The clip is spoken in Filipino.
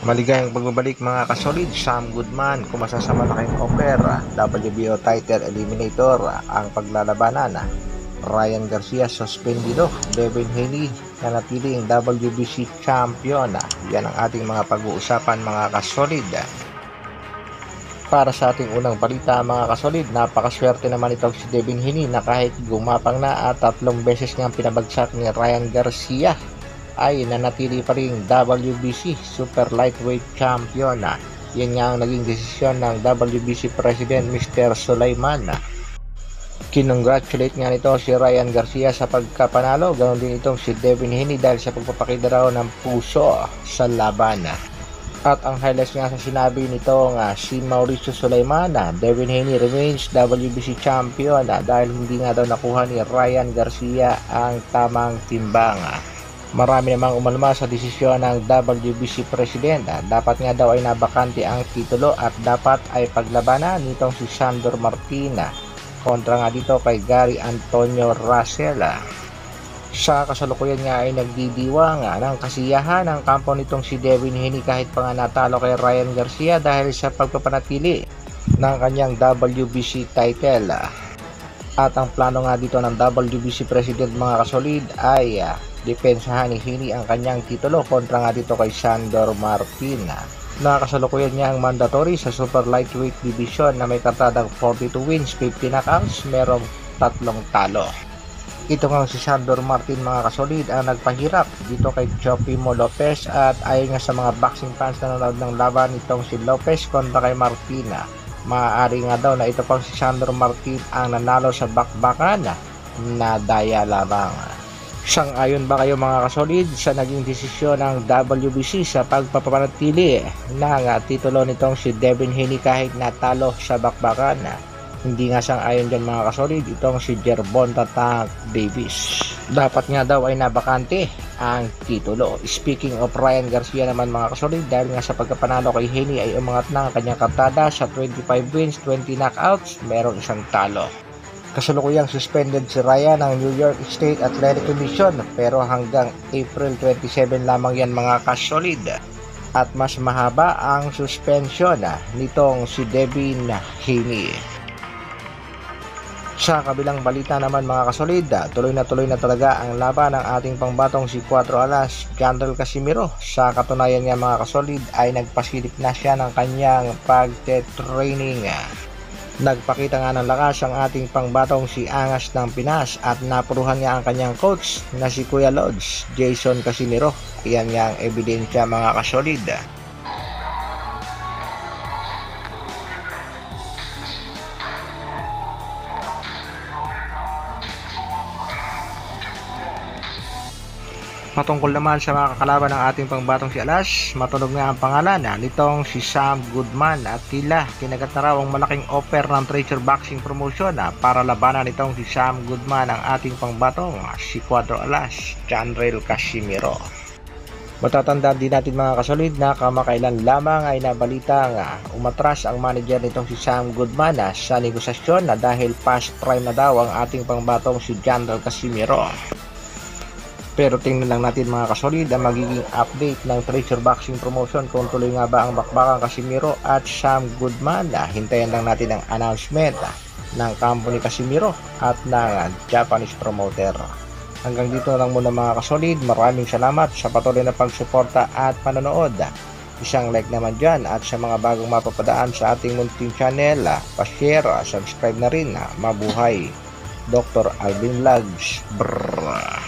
Maligayang pagbabalik mga kasolid, Sam Goodman kumasa sa malaking offer, WBO title eliminator ang paglalabanan. Ryan Garcia suspendido, Devin Haney nanatiling WBC champion. Yan ang ating mga pag-uusapan mga kasolid. Para sa ating unang balita mga kasolid, napakaswerte naman itong si Devin Haney na kahit gumapang na at 3 beses niyang pinabagsak ni Ryan Garcia ay nanatili pa rin WBC Super Lightweight Champion. Yan nga ang naging desisyon ng WBC President Mr. Sulaiman. Kinongratulate nga nito si Ryan Garcia sa pagkapanalo, ganoon din itong si Devin Haney dahil sa pagpapakita raw ng puso sa laban. At ang highlights nga sa sinabi nito si Mauricio Sulaiman, Devin Haney remains WBC Champion dahil hindi nga daw nakuha ni Ryan Garcia ang tamang timbang. Marami namang umalma sa desisyon ng WBC President. Dapat nga daw ay nabakante ang titulo at dapat ay paglabanan nitong si Sandor Martina kontra nga dito kay Gary Antonio Russell. Sa kasalukuyan nga ay nagdidiwang ng kasiyahan ng kampo nitong si Devin Haney kahit pa nga natalo kay Ryan Garcia dahil sa pagpapanatili ng kanyang WBC title. At ang plano nga dito ng WBC President mga kasolid ay depensahan ni Haney ang kanyang titulo kontra nga dito kay Sandor Martina. Nakasalukuyan niya ang mandatory sa Super Lightweight Division na may kartadang 42 wins, 50 knockouts, merong 3 talo. Ito nga si Sandor Martin mga kasolid ang nagpahirap dito kay Teofimo Lopez at ayon nga sa mga boxing fans na nanonood ng laban itong si Lopez kontra kay Martina. Maaari nga daw na ito pang si Sandor Martin ang nanalo sa bakbakan na daya lamang. Sang-ayon ba kayo mga kasolid sa naging desisyon ng WBC sa pagpapanatili ng titulo nitong si Devin Haney kahit natalo sa bakbakan? Hindi nga sang-ayon dyan mga kasolid itong si Gervonta Tank Davis. Dapat nga daw ay nabakante ang titulo. Speaking of Ryan Garcia naman mga kasolid, dahil nga sa pagkapanalo kay Haney ay umangat na ang kanyang kartada sa 25 wins, 20 knockouts, merong 1 talo. Kasalukuyang suspended si Ryan ng New York State Athletic Commission pero hanggang April 27 lamang yan mga kasolid. At mas mahaba ang suspension nitong si Devin Haney. Sa kabilang balita naman mga kasolid, tuloy na talaga ang laban ng ating pangbatong si 4 alas Jandrel Casimiro. Sa katunayan nga mga kasolid ay nagpasilip na siya ng kanyang pagte-training. Nagpakita nga ng lakas ang ating pangbatong si Angas ng Pinas at napuruhan niya ang kanyang coach na si Kuya Lods, Jason Casimiro. Iyan nga ang ebidensya mga kasolid. Patungkol naman sa mga kakalaban ng ating pangbatong si Alas, matunog nga ang pangalan nitong si Sam Goodman at tila kinagat na raw ang malaking offer ng Treasure Boxing Promotion para labanan nitong si Sam Goodman ang ating pangbatong si 4 alas Jandrel Casimiro. Matatandaan din natin mga kasolid na kamakailan lamang ay nabalita nga umatras ang manager nitong si Sam Goodman sa negosasyon dahil past prime na daw ang ating pangbatong si Jandrel Casimiro. Pero tingnan lang natin mga kasolid ang magiging update ng Treasure Boxing Promotion kung tuloy nga ba ang bakbakan Casimiro at Sam Goodman. Hintayin lang natin ang announcement ng kampo ni Casimiro at ng Japanese promoter. Hanggang dito lang muna mga kasolid. Maraming salamat sa patuloy na pagsuporta at panonood. Isang like naman dyan at sa mga bagong mapapadaan sa ating munting channel, pa-share, subscribe na rin. Mabuhay Dr. Alvin Vlogs. Brrr.